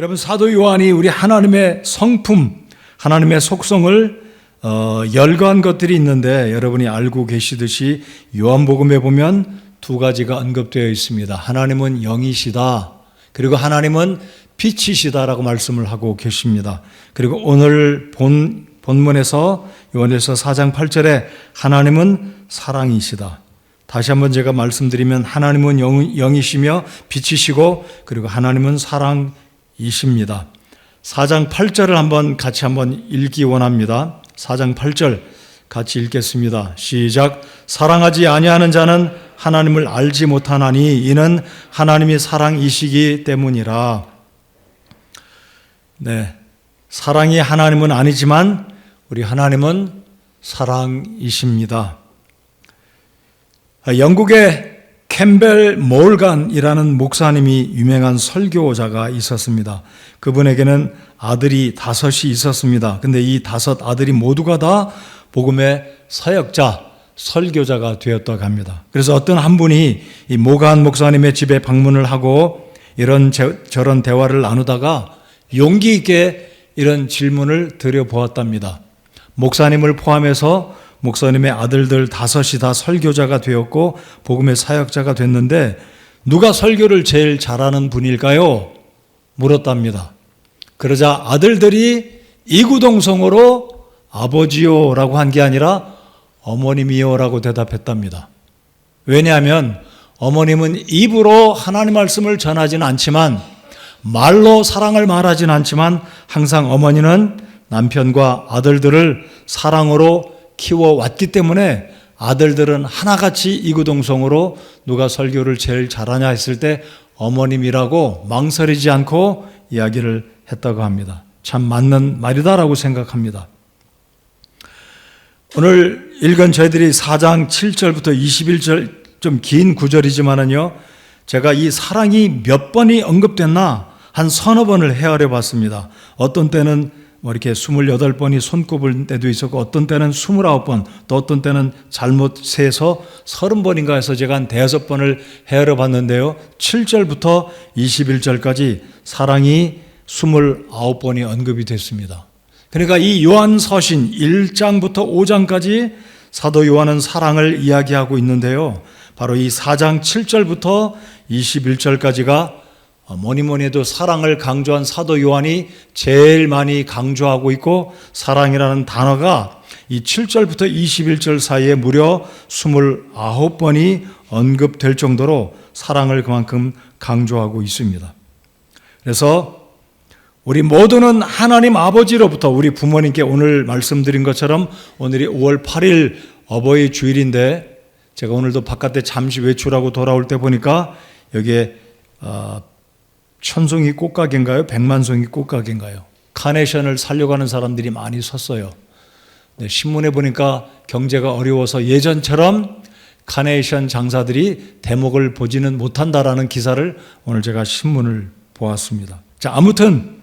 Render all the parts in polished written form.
여러분, 사도 요한이 우리 하나님의 성품, 하나님의 속성을 열거한 것들이 있는데, 여러분이 알고 계시듯이 요한복음에 보면 두 가지가 언급되어 있습니다. 하나님은 영이시다, 그리고 하나님은 빛이시다라고 말씀을 하고 계십니다. 그리고 오늘 본문에서 요한일서 4장 8절에 하나님은 사랑이시다. 다시 한번 제가 말씀드리면 하나님은 영이시며 빛이시고, 그리고 하나님은 사랑이십니다. 4장 8절을 한번 같이 읽기 원합니다. 4장 8절 같이 읽겠습니다. 시작. 사랑하지 아니하는 자는 하나님을 알지 못하나니 이는 하나님이 사랑이시기 때문이라. 네, 사랑이 하나님은 아니지만 우리 하나님은 사랑이십니다. 영국의 캠벨 몰간이라는 목사님이 유명한 설교자가 있었습니다. 그분에게는 아들이 5이 있었습니다. 근데 이 5 아들이 모두가 다 복음의 사역자, 설교자가 되었다고 합니다. 그래서 어떤 한 분이 이 모간 목사님의 집에 방문을 하고 저런 대화를 나누다가 용기 있게 이런 질문을 드려보았답니다. 목사님을 포함해서 목사님의 아들들 5이 다 설교자가 되었고 복음의 사역자가 됐는데 누가 설교를 제일 잘하는 분일까요? 물었답니다. 그러자 아들들이 이구동성으로 아버지요라고 한 게 아니라 어머님이요라고 대답했답니다. 왜냐하면 어머님은 입으로 하나님 말씀을 전하지는 않지만, 말로 사랑을 말하지는 않지만 항상 어머니는 남편과 아들들을 사랑으로 키워왔기 때문에 아들들은 하나같이 이구동성으로 누가 설교를 제일 잘하냐 했을 때 어머님이라고 망설이지 않고 이야기를 했다고 합니다. 참 맞는 말이다라고 생각합니다. 오늘 읽은 저희들이 4장 7절부터 21절 좀 긴 구절이지만은요, 제가 이 사랑이 몇 번이 언급됐나 한 서너 번을 헤아려 봤습니다. 어떤 때는 이렇게 28번이 손꼽을 때도 있었고, 어떤 때는 29번, 또 어떤 때는 잘못 세서 30번인가 해서 제가 한 5번을 헤아려 봤는데요. 7절부터 21절까지 사랑이 29번이 언급이 됐습니다. 그러니까 이 요한서신 1장부터 5장까지 사도 요한은 사랑을 이야기하고 있는데요. 바로 이 4장 7절부터 21절까지가 뭐니 해도 사랑을 강조한 사도 요한이 제일 많이 강조하고 있고, 사랑이라는 단어가 이 7절부터 21절 사이에 무려 29번이 언급될 정도로 사랑을 그만큼 강조하고 있습니다. 그래서 우리 모두는 하나님 아버지로부터, 우리 부모님께 오늘 말씀드린 것처럼 오늘이 5월 8일 어버이 주일인데, 제가 오늘도 바깥에 잠시 외출하고 돌아올 때 보니까 여기에 천송이 꽃가게인가요? 백만송이 꽃가게인가요? 카네이션을 사려고 하는 사람들이 많이 섰어요. 네, 신문에 보니까 경제가 어려워서 예전처럼 카네이션 장사들이 대목을 보지는 못한다라는 기사를 오늘 제가 신문을 보았습니다. 자, 아무튼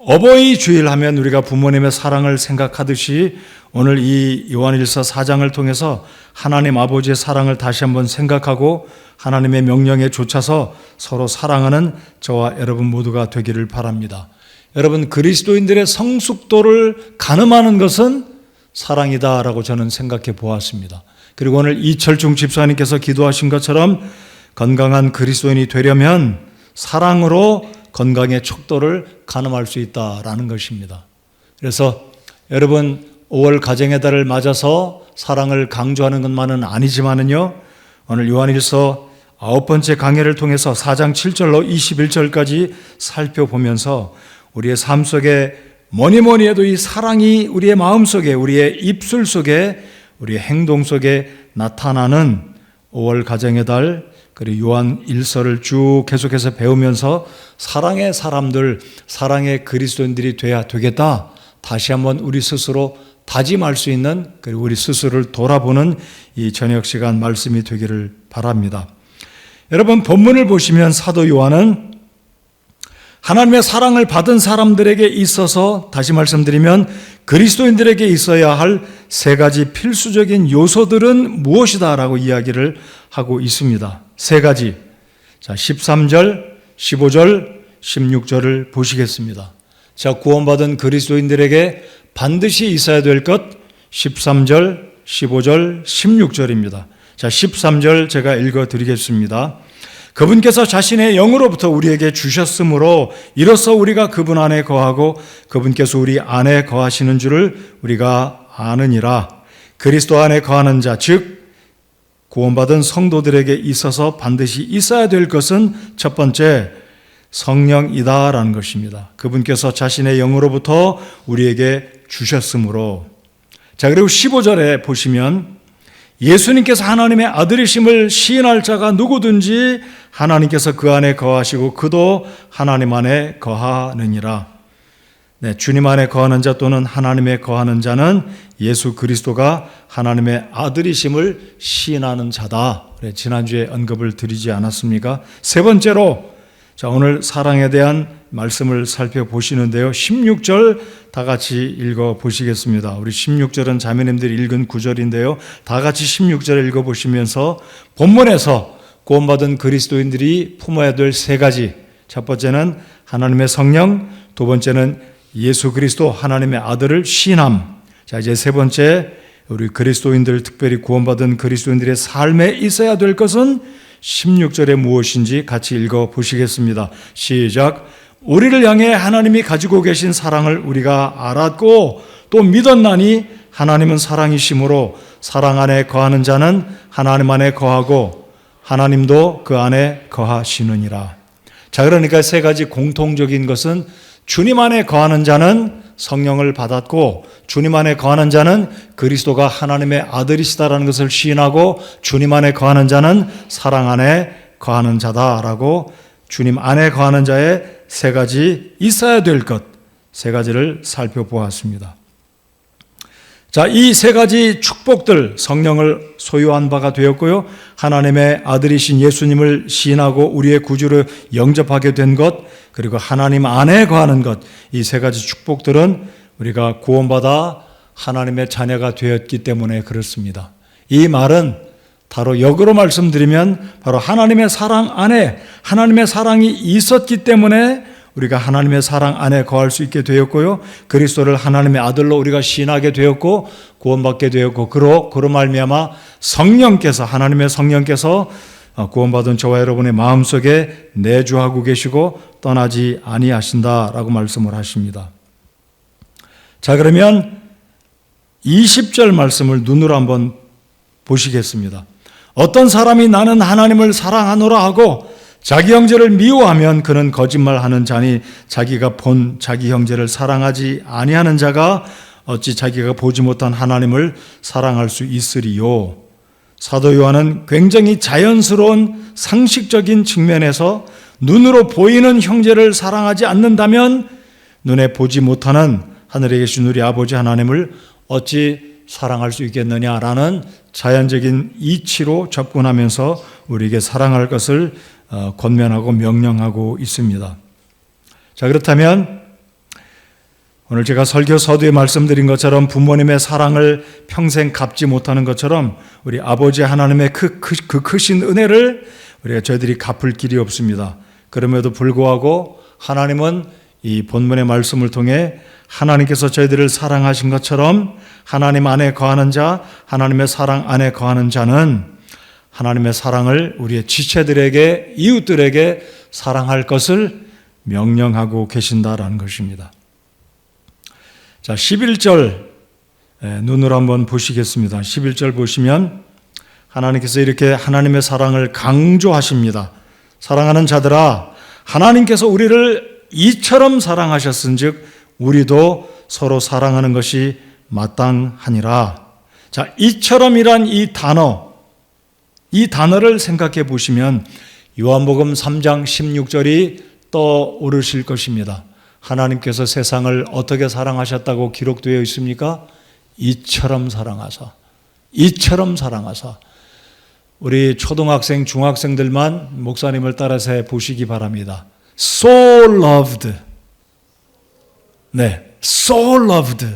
어버이 주일 하면 우리가 부모님의 사랑을 생각하듯이 오늘 이 요한일서 4장을 통해서 하나님 아버지의 사랑을 다시 한번 생각하고 하나님의 명령에 좇아서 서로 사랑하는 저와 여러분 모두가 되기를 바랍니다. 여러분, 그리스도인들의 성숙도를 가늠하는 것은 사랑이다라고 저는 생각해 보았습니다. 그리고 오늘 이철중 집사님께서 기도하신 것처럼 건강한 그리스도인이 되려면 사랑으로 건강의 척도를 가늠할 수 있다라는 것입니다. 그래서 여러분, 5월 가정의 달을 맞아서 사랑을 강조하는 것만은 아니지만은요, 오늘 요한일서 9번째 강해를 통해서 4장 7절로 21절까지 살펴보면서 우리의 삶 속에 뭐니 해도 이 사랑이 우리의 마음 속에, 우리의 입술 속에, 우리의 행동 속에 나타나는 5월 가정의 달, 그리고 요한 일서를 쭉 계속해서 배우면서 사랑의 사람들, 사랑의 그리스도인들이 돼야 되겠다, 다시 한번 우리 스스로 다짐할 수 있는, 그리고 우리 스스로를 돌아보는 이 저녁 시간 말씀이 되기를 바랍니다. 여러분, 본문을 보시면 사도 요한은 하나님의 사랑을 받은 사람들에게 있어서, 다시 말씀드리면 그리스도인들에게 있어야 할 3가지 필수적인 요소들은 무엇이다 라고 이야기를 하고 있습니다. 3가지. 자, 13절, 15절, 16절을 보시겠습니다. 자, 구원받은 그리스도인들에게 반드시 있어야 될 것 13절, 15절, 16절입니다. 자, 13절 제가 읽어드리겠습니다. 그분께서 자신의 영으로부터 우리에게 주셨으므로 이로써 우리가 그분 안에 거하고 그분께서 우리 안에 거하시는 줄을 우리가 아느니라. 그리스도 안에 거하는 자, 즉 구원받은 성도들에게 있어서 반드시 있어야 될 것은 첫 번째 성령이다라는 것입니다. 그분께서 자신의 영으로부터 우리에게 주셨으므로. 자, 그리고 15절에 보시면 예수님께서 하나님의 아들이심을 시인할 자가 누구든지 하나님께서 그 안에 거하시고 그도 하나님 안에 거하느니라. 네, 주님 안에 거하는 자 또는 하나님에 거하는 자는 예수 그리스도가 하나님의 아들이심을 시인하는 자다. 그래, 지난주에 언급을 드리지 않았습니까? 세 번째로, 자, 오늘 사랑에 대한 말씀을 살펴보시는데요. 16절 다 같이 읽어보시겠습니다. 우리 16절은 자매님들이 읽은 구절인데요. 다 같이 16절 읽어보시면서 본문에서 구원받은 그리스도인들이 품어야 될 세 가지. 첫 번째는 하나님의 성령, 두 번째는 예수 그리스도 하나님의 아들을 시인함. 자, 이제 세 번째, 우리 그리스도인들, 특별히 구원받은 그리스도인들의 삶에 있어야 될 것은 16절에 무엇인지 같이 읽어보시겠습니다. 시작. 우리를 향해 하나님이 가지고 계신 사랑을 우리가 알았고 또 믿었나니 하나님은 사랑이심으로 사랑 안에 거하는 자는 하나님 안에 거하고 하나님도 그 안에 거하시느니라. 자, 그러니까 세 가지 공통적인 것은 주님 안에 거하는 자는 성령을 받았고 주님 안에 거하는 자는 그리스도가 하나님의 아들이시다라는 것을 시인하고 주님 안에 거하는 자는 사랑 안에 거하는 자다라고 주님 안에 거하는 자의 세 가지 있어야 될 것, 세 가지를 살펴보았습니다. 자, 이 세 가지 축복들, 성령을 소유한 바가 되었고요, 하나님의 아들이신 예수님을 시인하고 우리의 구주를 영접하게 된 것, 그리고 하나님 안에 거하는 것, 이 세 가지 축복들은 우리가 구원받아 하나님의 자녀가 되었기 때문에 그렇습니다. 이 말은 바로 역으로 말씀드리면 바로 하나님의 사랑 안에 하나님의 사랑이 있었기 때문에 우리가 하나님의 사랑 안에 거할 수 있게 되었고요, 그리스도를 하나님의 아들로 우리가 시인하게 되었고 구원받게 되었고, 그로 말미암아 성령께서, 하나님의 성령께서 구원받은 저와 여러분의 마음속에 내주하고 계시고 떠나지 아니하신다라고 말씀을 하십니다. 자, 그러면 20절 말씀을 눈으로 한번 보시겠습니다. 어떤 사람이 나는 하나님을 사랑하노라 하고 자기 형제를 미워하면 그는 거짓말하는 자니 자기가 본 자기 형제를 사랑하지 아니하는 자가 어찌 자기가 보지 못한 하나님을 사랑할 수 있으리요. 사도 요한은 굉장히 자연스러운 상식적인 측면에서 눈으로 보이는 형제를 사랑하지 않는다면 눈에 보지 못하는 하늘에 계신 우리 아버지 하나님을 어찌 사랑할 수 있겠느냐라는 자연적인 이치로 접근하면서 우리에게 사랑할 것을 권면하고 명령하고 있습니다. 자, 그렇다면 오늘 제가 설교 서두에 말씀드린 것처럼 부모님의 사랑을 평생 갚지 못하는 것처럼 우리 아버지 하나님의 그 크신 은혜를 우리가 저희들이 갚을 길이 없습니다. 그럼에도 불구하고 하나님은 이 본문의 말씀을 통해 하나님께서 저희들을 사랑하신 것처럼 하나님 안에 거하는 자, 하나님의 사랑 안에 거하는 자는 하나님의 사랑을 우리의 지체들에게, 이웃들에게 사랑할 것을 명령하고 계신다라는 것입니다. 자, 11절 눈으로 한번 보시겠습니다. 11절 보시면 하나님께서 이렇게 하나님의 사랑을 강조하십니다. 사랑하는 자들아, 하나님께서 우리를 이처럼 사랑하셨은즉 우리도 서로 사랑하는 것이 마땅하니라. 자, 이처럼이란 이 단어를 생각해 보시면 요한복음 3장 16절이 떠오르실 것입니다. 하나님께서 세상을 어떻게 사랑하셨다고 기록되어 있습니까? 이처럼 사랑하사. 우리 초등학생, 중학생들만 목사님을 따라서 해보시기 바랍니다. So loved. 네, so loved.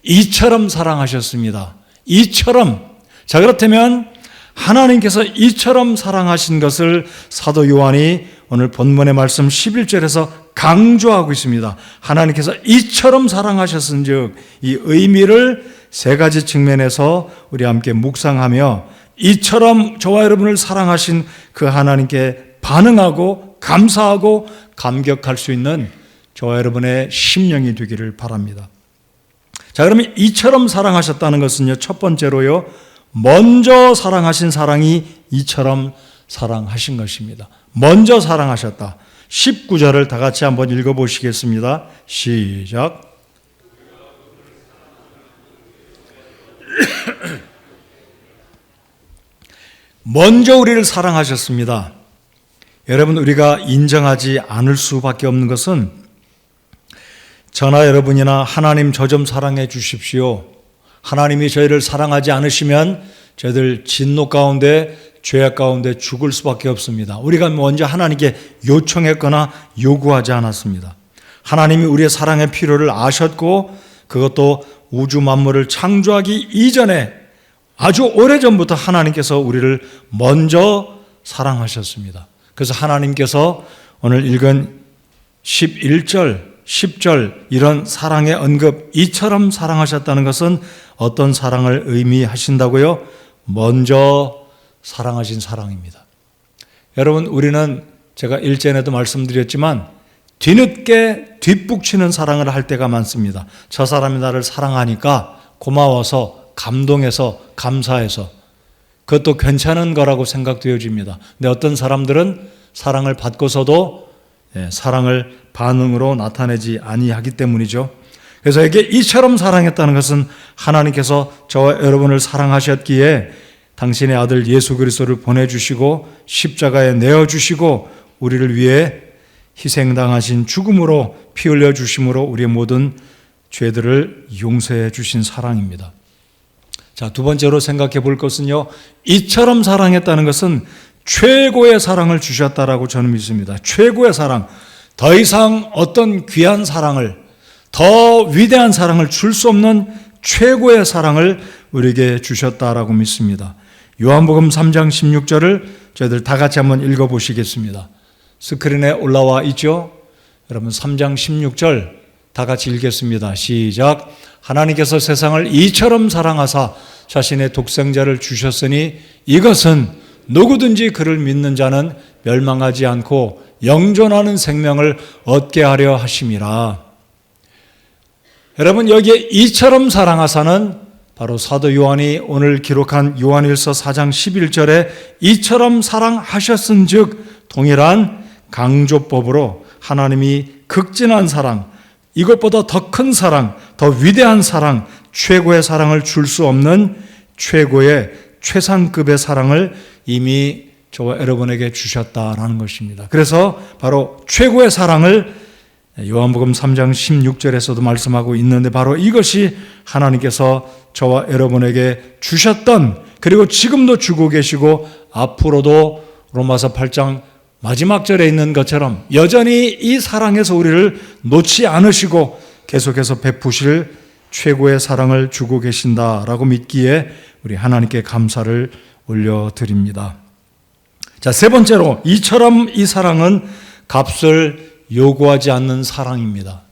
이처럼 사랑하셨습니다. 이처럼. 자, 그렇다면 하나님께서 이처럼 사랑하신 것을 사도 요한이 오늘 본문의 말씀 11절에서 강조하고 있습니다. 하나님께서 이처럼 사랑하셨은즉, 이 의미를 세 가지 측면에서 우리 함께 묵상하며 이처럼 저와 여러분을 사랑하신 그 하나님께 반응하고 감사하고 감격할 수 있는 저와 여러분의 심령이 되기를 바랍니다. 자, 그러면 이처럼 사랑하셨다는 것은요, 첫 번째로요, 먼저 사랑하신 사랑이 이처럼 사랑하신 것입니다. 먼저 사랑하셨다. 19절을 다 같이 한번 읽어보시겠습니다. 시작. 먼저 우리를 사랑하셨습니다. 여러분, 우리가 인정하지 않을 수밖에 없는 것은 저나 여러분이나 하나님 저 좀 사랑해 주십시오, 하나님이 저희를 사랑하지 않으시면 저희들 진노 가운데 죄악 가운데 죽을 수밖에 없습니다. 우리가 먼저 하나님께 요청했거나 요구하지 않았습니다. 하나님이 우리의 사랑의 필요를 아셨고 그것도 우주 만물을 창조하기 이전에 아주 오래전부터 하나님께서 우리를 먼저 사랑하셨습니다. 그래서 하나님께서 오늘 읽은 11절, 10절 이런 사랑의 언급, 이처럼 사랑하셨다는 것은 어떤 사랑을 의미하신다고요? 먼저 사랑하신 사랑입니다. 여러분, 우리는 제가 일전에도 말씀드렸지만 뒤늦게 뒷북치는 사랑을 할 때가 많습니다. 저 사람이 나를 사랑하니까 고마워서, 감동해서, 감사해서 그것도 괜찮은 거라고 생각되어집니다. 근데 어떤 사람들은 사랑을 받고서도 사랑을 반응으로 나타내지 아니하기 때문이죠. 그래서 이게 이처럼 사랑했다는 것은 하나님께서 저와 여러분을 사랑하셨기에 당신의 아들 예수 그리스도를 보내주시고 십자가에 내어주시고 우리를 위해 희생당하신 죽음으로 피 흘려 주심으로 우리의 모든 죄들을 용서해 주신 사랑입니다. 자, 두 번째로 생각해 볼 것은요, 이처럼 사랑했다는 것은 최고의 사랑을 주셨다라고 저는 믿습니다. 최고의 사랑, 더 이상 어떤 귀한 사랑을, 더 위대한 사랑을 줄 수 없는 최고의 사랑을 우리에게 주셨다라고 믿습니다. 요한복음 3장 16절을 저희들 다 같이 한번 읽어보시겠습니다. 스크린에 올라와 있죠? 여러분, 3장 16절 다 같이 읽겠습니다. 시작. 하나님께서 세상을 이처럼 사랑하사 자신의 독생자를 주셨으니 이것은 누구든지 그를 믿는 자는 멸망하지 않고 영존하는 생명을 얻게 하려 하심이라. 여러분, 여기에 이처럼 사랑하사는 바로 사도 요한이 오늘 기록한 요한일서 4장 11절에 이처럼 사랑하셨은즉 동일한 강조법으로 하나님이 극진한 사랑, 이것보다 더 큰 사랑, 더 위대한 사랑, 최고의 사랑을 줄 수 없는 최고의 최상급의 사랑을 이미 저와 여러분에게 주셨다라는 것입니다. 그래서 바로 최고의 사랑을 요한복음 3장 16절에서도 말씀하고 있는데 바로 이것이 하나님께서 저와 여러분에게 주셨던, 그리고 지금도 주고 계시고 앞으로도 로마서 8장 마지막 절에 있는 것처럼 여전히 이 사랑에서 우리를 놓지 않으시고 계속해서 베푸실 최고의 사랑을 주고 계신다라고 믿기에 우리 하나님께 감사를 올려드립니다. 자, 세 번째로 이처럼 이 사랑은 값을 요구하지 않는 사랑입니다.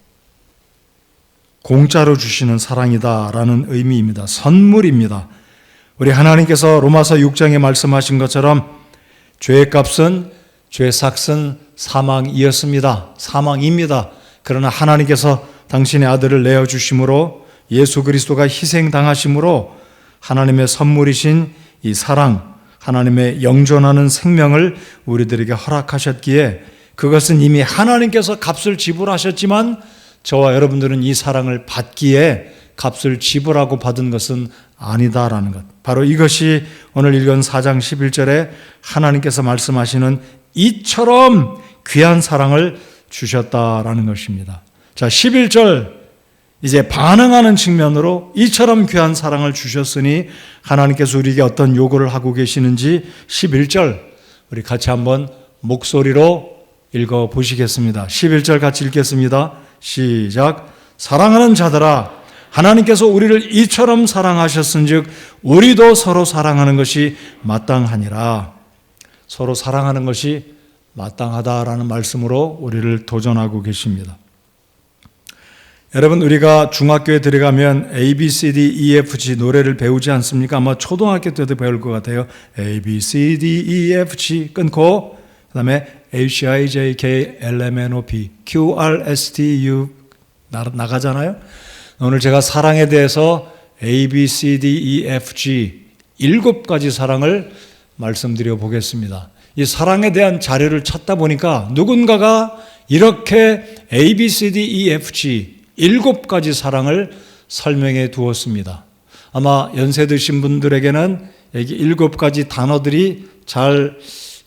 공짜로 주시는 사랑이다라는 의미입니다. 선물입니다. 우리 하나님께서 로마서 6장에 말씀하신 것처럼 죄의 값은, 죄의 삭은 사망이었습니다. 사망입니다. 그러나 하나님께서 당신의 아들을 내어주심으로, 예수 그리스도가 희생당하심으로 하나님의 선물이신 이 사랑, 하나님의 영존하는 생명을 우리들에게 허락하셨기에 그것은 이미 하나님께서 값을 지불하셨지만 저와 여러분들은 이 사랑을 받기에 값을 지불하고 받은 것은 아니다라는 것. 바로 이것이 오늘 읽은 4장 11절에 하나님께서 말씀하시는 이처럼 귀한 사랑을 주셨다라는 것입니다. 자, 11절 이제 반응하는 측면으로 이처럼 귀한 사랑을 주셨으니 하나님께서 우리에게 어떤 요구를 하고 계시는지 11절 우리 같이 한번 목소리로 읽어보시겠습니다. 11절 같이 읽겠습니다. 시작. 사랑하는 자들아, 하나님께서 우리를 이처럼 사랑하셨은즉 우리도 서로 사랑하는 것이 마땅하니라. 서로 사랑하는 것이 마땅하다라는 말씀으로 우리를 도전하고 계십니다. 여러분, 우리가 중학교에 들어가면 A, B, C, D, E, F, G 노래를 배우지 않습니까? 아마 초등학교 때도 배울 것 같아요. A, B, C, D, E, F, G 끊고 그 다음에 H, I, J, K, L, M, N, O, P, Q, R, S, T, U 나가잖아요. 오늘 제가 사랑에 대해서 A, B, C, D, E, F, G 7가지 사랑을 말씀드려 보겠습니다. 이 사랑에 대한 자료를 찾다 보니까 누군가가 이렇게 A, B, C, D, E, F, G 7가지 사랑을 설명해 두었습니다. 아마 연세 드신 분들에게는 여기 7가지 단어들이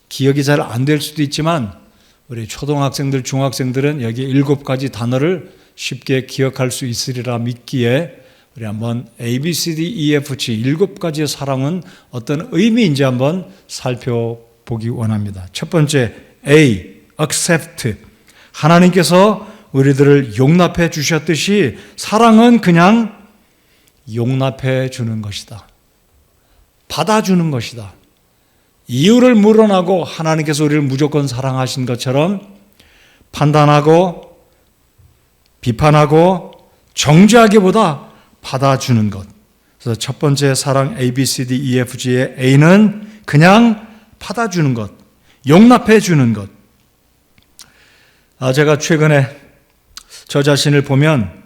기억이 잘 안 될 수도 있지만 우리 초등학생들, 중학생들은 여기 7가지 단어를 쉽게 기억할 수 있으리라 믿기에 우리 한번 A, B, C, D, E, F, G 7가지의 사랑은 어떤 의미인지 한번 살펴보기 원합니다. 첫 번째 A, accept. 하나님께서 우리들을 용납해 주셨듯이 사랑은 그냥 용납해 주는 것이다. 받아주는 것이다. 이유를 물어나고 하나님께서 우리를 무조건 사랑하신 것처럼 판단하고 비판하고 정죄하기보다 받아주는 것. 그래서 첫 번째 사랑 A, B, C, D, E, F, G의 A는 그냥 받아주는 것, 용납해 주는 것. 제가 최근에 저 자신을 보면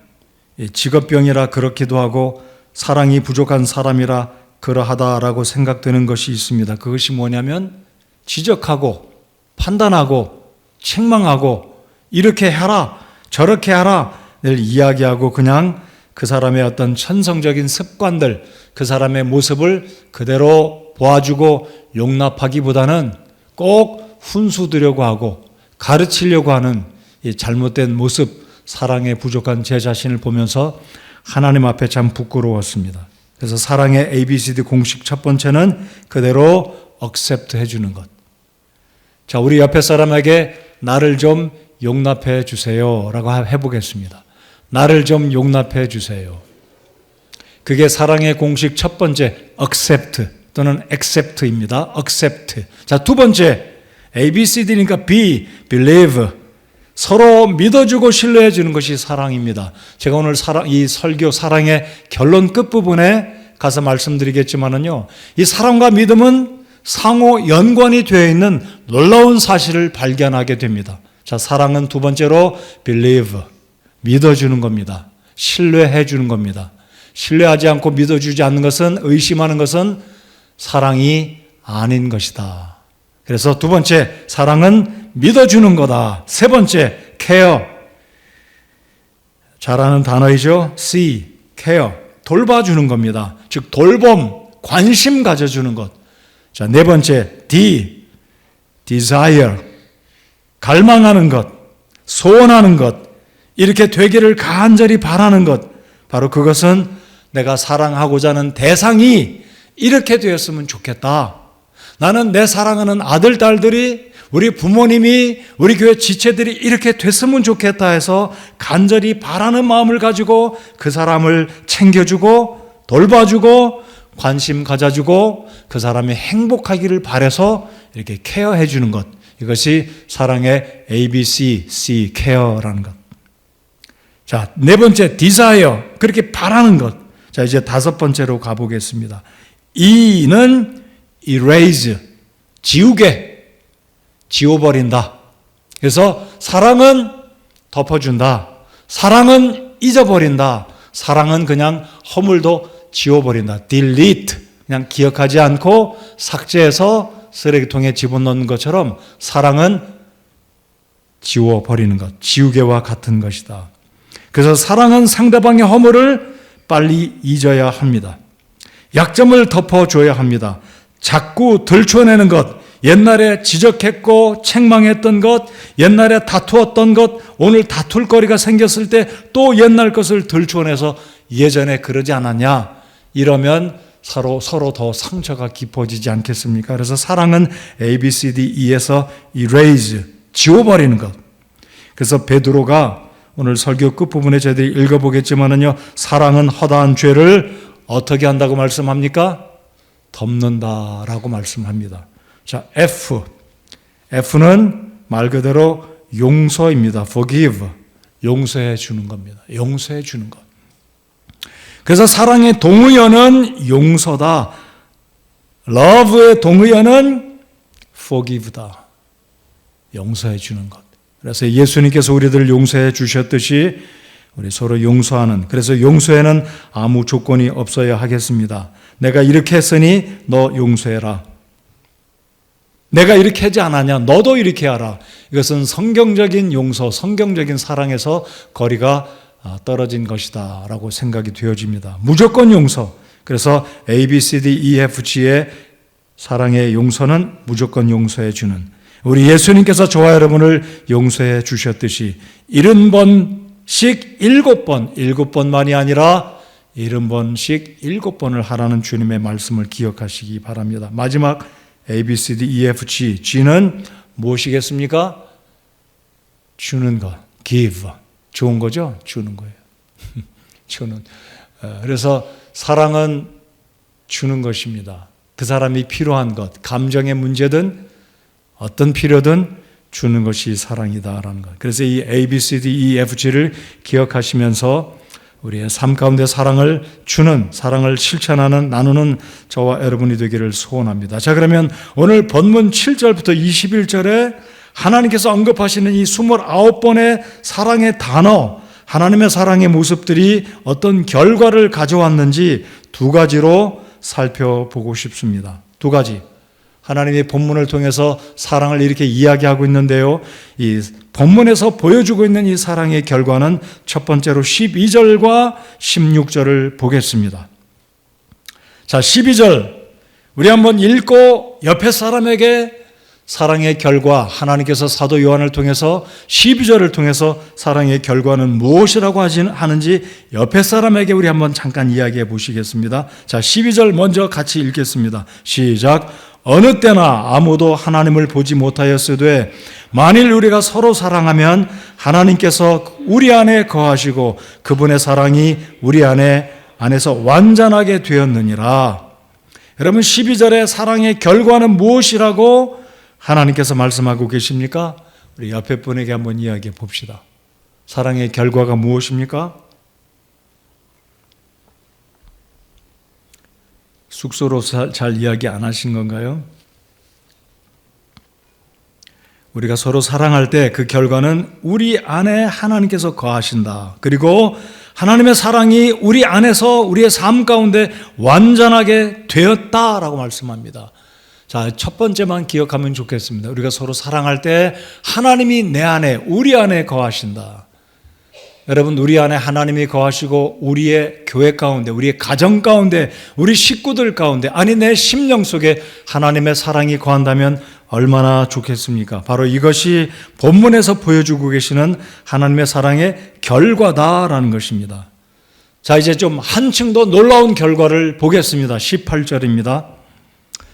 직업병이라 그렇기도 하고 사랑이 부족한 사람이라 그러하다라고 생각되는 것이 있습니다. 그것이 뭐냐면 지적하고 판단하고 책망하고 이렇게 해라 저렇게 하라 늘 이야기하고 그냥 그 사람의 어떤 천성적인 습관들, 그 사람의 모습을 그대로 보아주고 용납하기보다는 꼭 훈수두려고 하고 가르치려고 하는 이 잘못된 모습, 사랑에 부족한 제 자신을 보면서 하나님 앞에 참 부끄러웠습니다. 그래서 사랑의 ABCD 공식 첫 번째는 그대로 accept 해주는 것. 자, 우리 옆에 사람에게 나를 좀 용납해 주세요 라고 해보겠습니다. 나를 좀 용납해 주세요. 그게 사랑의 공식 첫 번째 accept 또는 accept입니다. accept. 자, 두 번째 ABCD니까 B, believe. 서로 믿어주고 신뢰해 주는 것이 사랑입니다. 제가 오늘 이 설교 사랑의 결론 끝부분에 가서 말씀드리겠지만은요, 이 사랑과 믿음은 상호 연관이 되어 있는 놀라운 사실을 발견하게 됩니다. 자, 사랑은 두 번째로 believe. 믿어주는 겁니다. 신뢰해 주는 겁니다. 신뢰하지 않고 믿어주지 않는 것은, 의심하는 것은 사랑이 아닌 것이다. 그래서 두 번째, 사랑은 믿어주는 거다. 세 번째, care. 잘 아는 단어이죠. C, care. 돌봐주는 겁니다. 즉, 돌봄, 관심 가져주는 것. 자, 네 번째, D, desire. 갈망하는 것, 소원하는 것, 이렇게 되기를 간절히 바라는 것. 바로 그것은 내가 사랑하고자 하는 대상이 이렇게 되었으면 좋겠다. 나는 내 사랑하는 아들, 딸들이, 우리 부모님이, 우리 교회 지체들이 이렇게 됐으면 좋겠다 해서 간절히 바라는 마음을 가지고 그 사람을 챙겨주고 돌봐주고 관심 가져주고 그 사람이 행복하기를 바라서 이렇게 케어해 주는 것. 이것이 사랑의 ABC, C, 케어라는 것. 자, 네 번째, desire. 그렇게 바라는 것. 자, 이제 다섯 번째로 가보겠습니다. E는 erase. 지우개. 지워버린다. 그래서 사랑은 덮어준다. 사랑은 잊어버린다. 사랑은 그냥 허물도 지워버린다. delete. 그냥 기억하지 않고 삭제해서 쓰레기통에 집어넣는 것처럼 사랑은 지워버리는 것. 지우개와 같은 것이다. 그래서 사랑은 상대방의 허물을 빨리 잊어야 합니다. 약점을 덮어줘야 합니다. 자꾸 들춰내는 것, 옛날에 지적했고 책망했던 것, 옛날에 다투었던 것, 오늘 다툴 거리가 생겼을 때 또 옛날 것을 들춰내서 예전에 그러지 않았냐? 이러면 서로 더 상처가 깊어지지 않겠습니까? 그래서 사랑은 A, B, C, D, E에서 erase, 지워버리는 것. 그래서 베드로가 오늘 설교 끝부분에 저희들이 읽어보겠지만은요, 사랑은 허다한 죄를 어떻게 한다고 말씀합니까? 덮는다라고 말씀합니다. 자, F는 말 그대로 용서입니다. forgive. 용서해 주는 겁니다. 용서해 주는 것. 그래서 사랑의 동의어는 용서다. love의 동의어는 forgive다. 용서해 주는 것. 그래서 예수님께서 우리들을 용서해 주셨듯이 우리 서로 용서하는, 그래서 용서에는 아무 조건이 없어야 하겠습니다. 내가 이렇게 했으니 너 용서해라. 내가 이렇게 하지 않았냐? 너도 이렇게 하라. 이것은 성경적인 용서, 성경적인 사랑에서 거리가 떨어진 것이다 라고 생각이 되어집니다. 무조건 용서. 그래서 A, B, C, D, E, F, G의 사랑의 용서는 무조건 용서해 주는, 우리 예수님께서 저와 여러분을 용서해 주셨듯이 70번씩 7번, 7번만이 아니라 70번씩 7번을 하라는 주님의 말씀을 기억하시기 바랍니다. 마지막 A, B, C, D, E, F, G. G는 무엇이겠습니까? 주는 것. give. 좋은 거죠? 주는 거예요. 주는. 그래서 사랑은 주는 것입니다. 그 사람이 필요한 것, 감정의 문제든 어떤 필요든 주는 것이 사랑이다라는 것. 그래서 이 A, B, C, D, E, F, G를 기억하시면서 우리의 삶 가운데 사랑을 주는, 사랑을 실천하는, 나누는 저와 여러분이 되기를 소원합니다. 자, 그러면 오늘 본문 7절부터 21절에 하나님께서 언급하시는 이 29번의 사랑의 단어, 하나님의 사랑의 모습들이 어떤 결과를 가져왔는지 두 가지로 살펴보고 싶습니다. 두 가지. 하나님의 본문을 통해서 사랑을 이렇게 이야기하고 있는데요. 이 본문에서 보여주고 있는 이 사랑의 결과는 첫 번째로 12절과 16절을 보겠습니다. 자, 12절 우리 한번 읽고 옆에 사람에게 사랑의 결과, 하나님께서 사도 요한을 통해서 12절을 통해서 사랑의 결과는 무엇이라고 하는지 옆에 사람에게 우리 한번 잠깐 이야기해 보시겠습니다. 자, 12절 먼저 같이 읽겠습니다. 시작. 어느 때나 아무도 하나님을 보지 못하였으되 만일 우리가 서로 사랑하면 하나님께서 우리 안에 거하시고 그분의 사랑이 우리 안에서 완전하게 되었느니라. 여러분, 12절의 사랑의 결과는 무엇이라고 하나님께서 말씀하고 계십니까? 우리 옆에 분에게 한번 이야기해 봅시다. 사랑의 결과가 무엇입니까? 숙소로 잘 이야기 안 하신 건가요? 우리가 서로 사랑할 때 그 결과는 우리 안에 하나님께서 거하신다. 그리고 하나님의 사랑이 우리 안에서 우리의 삶 가운데 완전하게 되었다라고 말씀합니다. 자, 첫 번째만 기억하면 좋겠습니다. 우리가 서로 사랑할 때 하나님이 내 안에, 우리 안에 거하신다. 여러분, 우리 안에 하나님이 거하시고 우리의 교회 가운데, 우리의 가정 가운데, 우리 식구들 가운데, 아니 내 심령 속에 하나님의 사랑이 거한다면 얼마나 좋겠습니까? 바로 이것이 본문에서 보여주고 계시는 하나님의 사랑의 결과다라는 것입니다. 자, 이제 좀 한층 더 놀라운 결과를 보겠습니다. 18절입니다.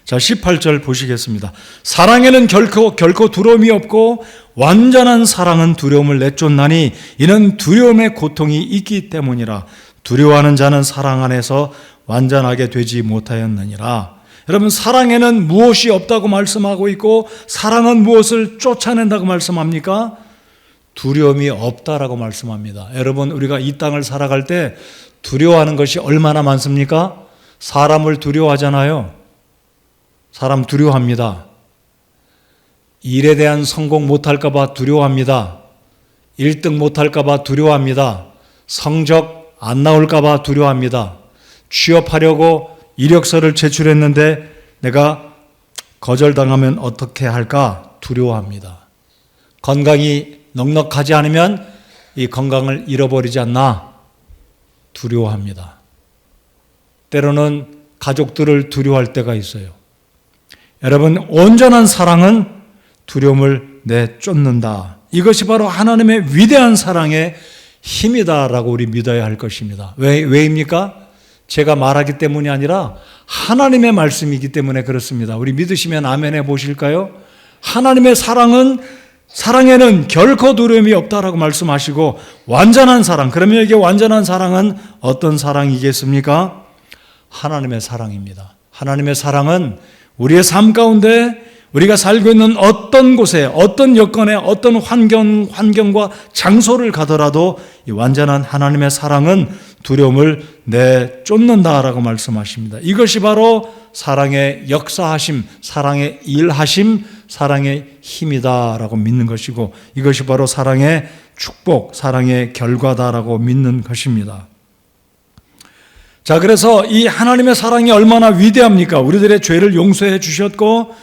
자, 18절 보시겠습니다. 사랑에는 결코 두려움이 없고 완전한 사랑은 두려움을 내쫓나니 이는 두려움의 고통이 있기 때문이라. 두려워하는 자는 사랑 안에서 완전하게 되지 못하였느니라. 여러분, 사랑에는 무엇이 없다고 말씀하고 있고 사랑은 무엇을 쫓아낸다고 말씀합니까? 두려움이 없다라고 말씀합니다. 여러분, 우리가 이 땅을 살아갈 때 두려워하는 것이 얼마나 많습니까? 사람을 두려워하잖아요. 사람 두려워합니다. 일에 대한 성공 못할까 봐 두려워합니다. 1등 못할까 봐 두려워합니다. 성적 안 나올까 봐 두려워합니다. 취업하려고 이력서를 제출했는데 내가 거절당하면 어떻게 할까 두려워합니다. 건강이 넉넉하지 않으면 이 건강을 잃어버리지 않나 두려워합니다. 때로는 가족들을 두려워할 때가 있어요. 여러분, 온전한 사랑은 두려움을 내쫓는다. 이것이 바로 하나님의 위대한 사랑의 힘이다라고 우리 믿어야 할 것입니다. 왜입니까? 제가 말하기 때문이 아니라 하나님의 말씀이기 때문에 그렇습니다. 우리 믿으시면 아멘 해 보실까요? 하나님의 사랑에는 결코 두려움이 없다라고 말씀하시고 완전한 사랑, 그러면 이게 완전한 사랑은 어떤 사랑이겠습니까? 하나님의 사랑입니다. 하나님의 사랑은 우리의 삶 가운데 우리가 살고 있는 어떤 곳에, 어떤 여건에, 어떤 환경과 장소를 가더라도 이 완전한 하나님의 사랑은 두려움을 내쫓는다라고 말씀하십니다. 이것이 바로 사랑의 역사하심, 사랑의 일하심, 사랑의 힘이다라고 믿는 것이고, 이것이 바로 사랑의 축복, 사랑의 결과다라고 믿는 것입니다. 자, 그래서 이 하나님의 사랑이 얼마나 위대합니까? 우리들의 죄를 용서해 주셨고,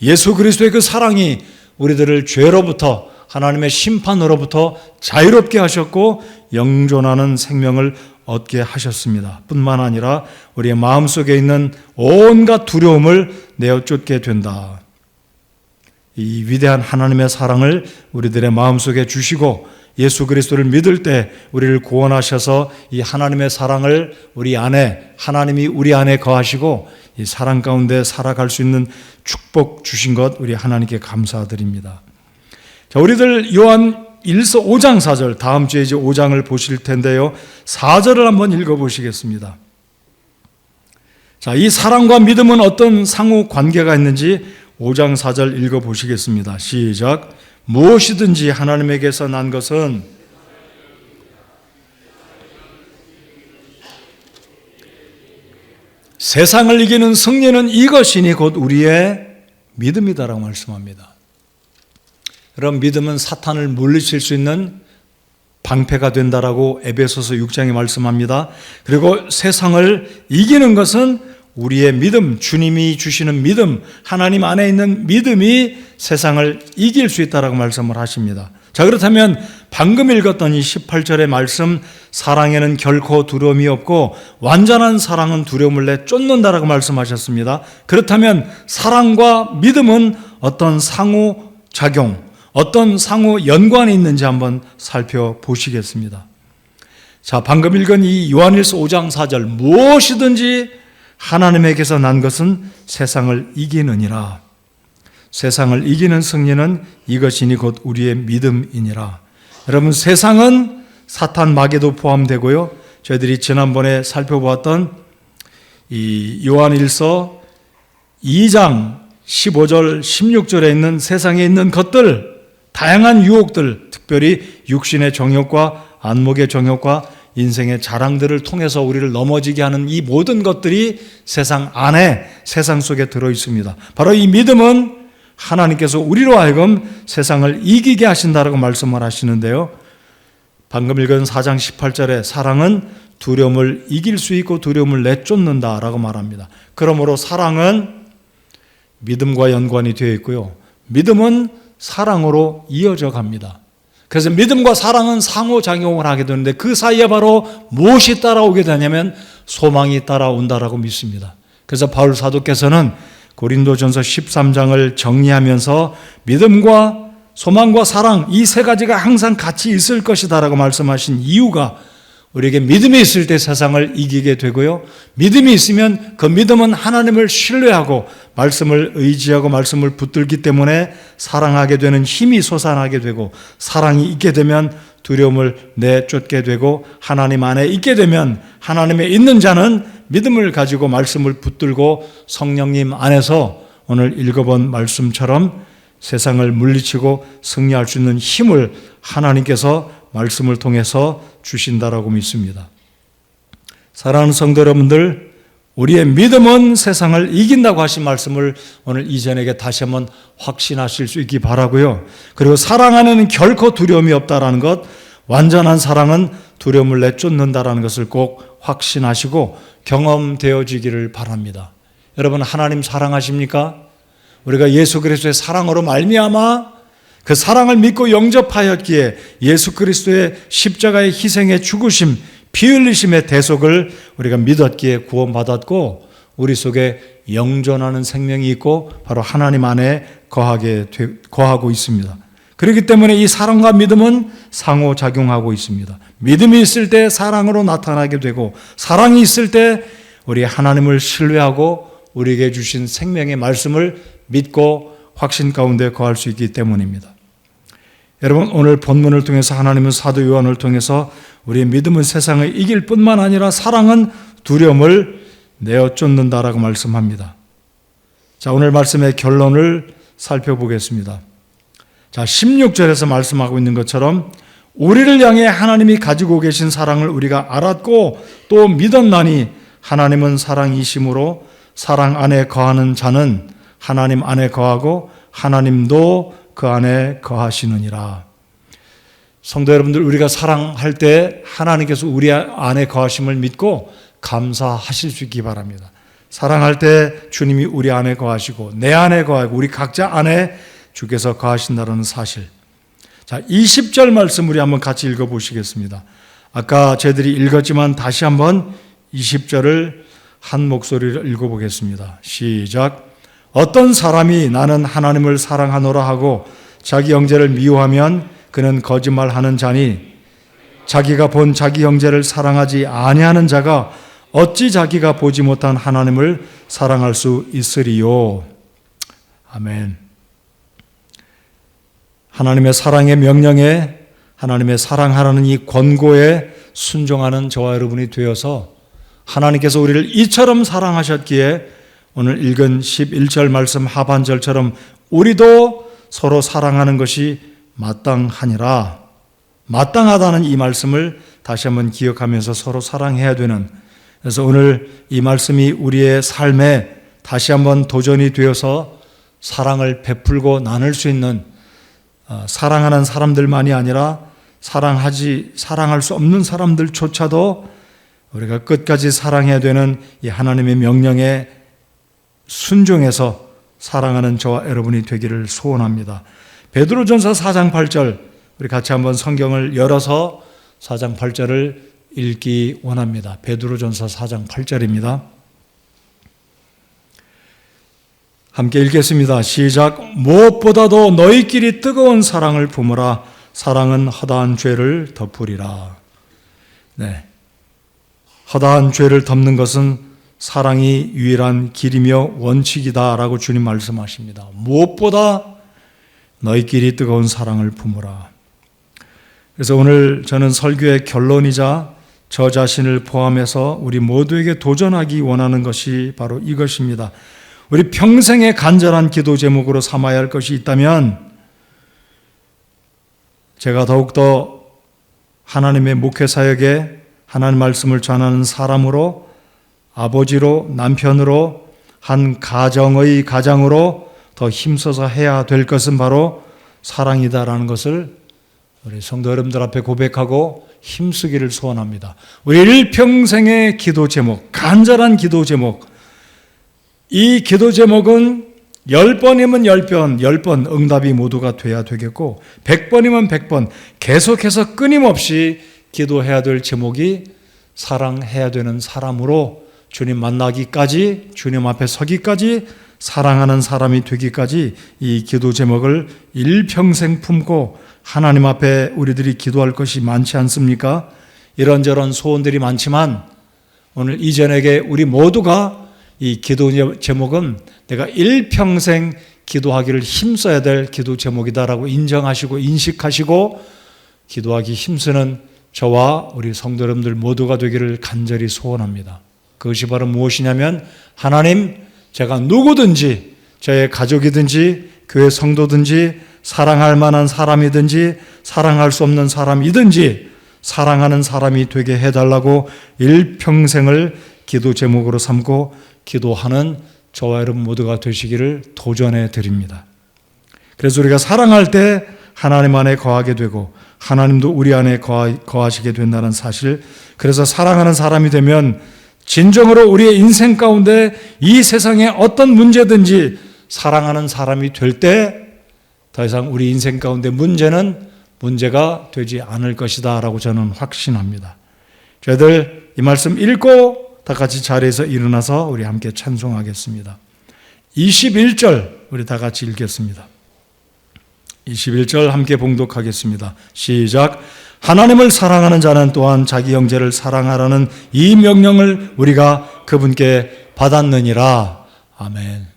예수 그리스도의 그 사랑이 우리들을 죄로부터, 하나님의 심판으로부터 자유롭게 하셨고 영존하는 생명을 얻게 하셨습니다. 뿐만 아니라 우리의 마음속에 있는 온갖 두려움을 내어쫓게 된다. 이 위대한 하나님의 사랑을 우리들의 마음속에 주시고 예수 그리스도를 믿을 때 우리를 구원하셔서 이 하나님의 사랑을 우리 안에, 하나님이 우리 안에 거하시고 이 사랑 가운데 살아갈 수 있는 축복 주신 것 우리 하나님께 감사드립니다. 자, 우리들 요한 1서 5장 4절, 다음 주에 이제 5장을 보실 텐데요. 4절을 한번 읽어보시겠습니다. 자, 이 사랑과 믿음은 어떤 상호 관계가 있는지 5장 4절 읽어보시겠습니다. 시작. 무엇이든지 하나님에게서 난 것은 세상을 이기는 승리는 이것이니 곧 우리의 믿음이다라고 말씀합니다. 그럼 믿음은 사탄을 물리칠 수 있는 방패가 된다라고 에베소서 6장에 말씀합니다. 그리고 세상을 이기는 것은 우리의 믿음, 주님이 주시는 믿음, 하나님 안에 있는 믿음이 세상을 이길 수 있다라고 말씀을 하십니다. 자, 그렇다면 방금 읽었던 이 18절의 말씀, 사랑에는 결코 두려움이 없고 완전한 사랑은 두려움을 내쫓는다라고 말씀하셨습니다. 그렇다면 사랑과 믿음은 어떤 상호작용, 어떤 상호 연관이 있는지 한번 살펴보시겠습니다. 자, 방금 읽은 이 요한일서 5장 4절, 무엇이든지 하나님에게서 난 것은 세상을 이기느니라. 세상을 이기는 승리는 이것이니 곧 우리의 믿음이니라. 여러분, 세상은 사탄 마귀도 포함되고요. 저희들이 지난번에 살펴보았던 이 요한일서 2장 15절 16절에 있는 세상에 있는 것들, 다양한 유혹들, 특별히 육신의 정욕과 안목의 정욕과 인생의 자랑들을 통해서 우리를 넘어지게 하는 이 모든 것들이 세상 안에, 세상 속에 들어 있습니다. 바로 이 믿음은 하나님께서 우리로 하여금 세상을 이기게 하신다라고 말씀을 하시는데요. 방금 읽은 4장 18절에 사랑은 두려움을 이길 수 있고 두려움을 내쫓는다라고 말합니다. 그러므로 사랑은 믿음과 연관이 되어 있고요. 믿음은 사랑으로 이어져 갑니다. 그래서 믿음과 사랑은 상호작용을 하게 되는데 그 사이에 바로 무엇이 따라오게 되냐면 소망이 따라온다라고 믿습니다. 그래서 바울 사도께서는 고린도전서 13장을 정리하면서 믿음과 소망과 사랑 이 세 가지가 항상 같이 있을 것이다라고 말씀하신 이유가 우리에게 믿음이 있을 때 세상을 이기게 되고요. 믿음이 있으면 그 믿음은 하나님을 신뢰하고 말씀을 의지하고 말씀을 붙들기 때문에 사랑하게 되는 힘이 솟아나게 되고 사랑이 있게 되면 두려움을 내쫓게 되고 하나님 안에 있게 되면 하나님에 있는 자는 믿음을 가지고 말씀을 붙들고 성령님 안에서 오늘 읽어본 말씀처럼 세상을 물리치고 승리할 수 있는 힘을 하나님께서 말씀을 통해서 주신다라고 믿습니다. 사랑하는 성도 여러분들, 우리의 믿음은 세상을 이긴다고 하신 말씀을 오늘 이전에게 다시 한번 확신하실 수 있기 바라고요. 그리고 사랑 안에는 결코 두려움이 없다라는 것, 완전한 사랑은 두려움을 내쫓는다라는 것을 꼭 확신하시고 경험되어지기를 바랍니다. 여러분, 하나님 사랑하십니까? 우리가 예수 그리스도의 사랑으로 말미암아 그 사랑을 믿고 영접하였기에 예수 그리스도의 십자가의 희생의 죽으심, 피 흘리심의 대속을 우리가 믿었기에 구원받았고 우리 속에 영존하는 생명이 있고 바로 하나님 안에 거하고 있습니다. 그렇기 때문에 이 사랑과 믿음은 상호작용하고 있습니다. 믿음이 있을 때 사랑으로 나타나게 되고 사랑이 있을 때 우리 하나님을 신뢰하고 우리에게 주신 생명의 말씀을 믿고 확신 가운데 거할 수 있기 때문입니다. 여러분, 오늘 본문을 통해서 하나님은 사도 요한을 통해서 우리의 믿음은 세상을 이길 뿐만 아니라 사랑은 두려움을 내어쫓는다라고 말씀합니다. 자, 오늘 말씀의 결론을 살펴보겠습니다. 자, 16절에서 말씀하고 있는 것처럼 우리를 향해 하나님이 가지고 계신 사랑을 우리가 알았고 또 믿었나니 하나님은 사랑이심으로 사랑 안에 거하는 자는 하나님 안에 거하고 하나님도 그 안에 거하시느니라. 성도 여러분들, 우리가 사랑할 때 하나님께서 우리 안에 거하심을 믿고 감사하실 수 있기 바랍니다. 사랑할 때 주님이 우리 안에 거하시고 내 안에 거하고 우리 각자 안에 주께서 거하신다는 사실. 자, 20절 말씀 우리 한번 같이 읽어보시겠습니다. 아까 저희들이 읽었지만 다시 한번 20절을 한 목소리로 읽어보겠습니다. 시작. 어떤 사람이 나는 하나님을 사랑하노라 하고 자기 형제를 미워하면 그는 거짓말하는 자니 자기가 본 자기 형제를 사랑하지 아니하는 자가 어찌 자기가 보지 못한 하나님을 사랑할 수 있으리요. 아멘. 하나님의 사랑의 명령에 하나님의 사랑하라는 이 권고에 순종하는 저와 여러분이 되어서 하나님께서 우리를 이처럼 사랑하셨기에 오늘 읽은 11절 말씀 하반절처럼 우리도 서로 사랑하는 것이 마땅하니라. 마땅하다는 이 말씀을 다시 한번 기억하면서 서로 사랑해야 되는, 그래서 오늘 이 말씀이 우리의 삶에 다시 한번 도전이 되어서 사랑을 베풀고 나눌 수 있는, 사랑하는 사람들만이 아니라 사랑할 수 없는 사람들조차도 우리가 끝까지 사랑해야 되는 이 하나님의 명령에 순종해서 사랑하는 저와 여러분이 되기를 소원합니다. 베드로전서 4장 8절 우리 같이 한번 성경을 열어서 4장 8절을 읽기 원합니다. 베드로전서 4장 8절입니다. 함께 읽겠습니다. 시작. 무엇보다도 너희끼리 뜨거운 사랑을 품으라. 사랑은 허다한 죄를 덮으리라. 네, 허다한 죄를 덮는 것은 사랑이 유일한 길이며 원칙이다라고 주님 말씀하십니다. 무엇보다 너희끼리 뜨거운 사랑을 품으라. 그래서 오늘 저는 설교의 결론이자 저 자신을 포함해서 우리 모두에게 도전하기 원하는 것이 바로 이것입니다. 우리 평생의 간절한 기도 제목으로 삼아야 할 것이 있다면 제가 더욱더 하나님의 목회 사역에 하나님 말씀을 전하는 사람으로, 아버지로, 남편으로, 한 가정의 가장으로 더 힘써서 해야 될 것은 바로 사랑이다라는 것을 우리 성도 여러분들 앞에 고백하고 힘쓰기를 소원합니다. 우리 일평생의 기도 제목, 간절한 기도 제목, 이 기도 제목은 10번이면 10번 응답이 모두가 돼야 되겠고 100번이면 100번 계속해서 끊임없이 기도해야 될 제목이 사랑해야 되는 사람으로 주님 만나기까지, 주님 앞에 서기까지, 사랑하는 사람이 되기까지 이 기도 제목을 일평생 품고 하나님 앞에 우리들이 기도할 것이 많지 않습니까? 이런저런 소원들이 많지만 오늘 이 저녁에 우리 모두가 이 기도 제목은 내가 일평생 기도하기를 힘써야 될 기도 제목이다라고 인정하시고 인식하시고 기도하기 힘쓰는 저와 우리 성도 여러분들 모두가 되기를 간절히 소원합니다. 그것이 바로 무엇이냐면 하나님, 제가 누구든지 저의 가족이든지 교회 성도든지 사랑할 만한 사람이든지 사랑할 수 없는 사람이든지 사랑하는 사람이 되게 해달라고 일평생을 기도 제목으로 삼고 기도하는 저와 여러분 모두가 되시기를 도전해 드립니다. 그래서 우리가 사랑할 때 하나님 안에 거하게 되고 하나님도 우리 안에 거하시게 된다는 사실, 그래서 사랑하는 사람이 되면 진정으로 우리의 인생 가운데 이 세상에 어떤 문제든지 사랑하는 사람이 될 때 더 이상 우리 인생 가운데 문제가 되지 않을 것이다 라고 저는 확신합니다. 저희들 이 말씀 읽고 다 같이 자리에서 일어나서 우리 함께 찬송하겠습니다. 21절 우리 다 같이 읽겠습니다. 21절 함께 봉독하겠습니다. 시작. 하나님을 사랑하는 자는 또한 자기 형제를 사랑하라는 이 명령을 우리가 그분께 받았느니라. 아멘.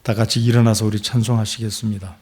다 같이 일어나서 우리 찬송하시겠습니다.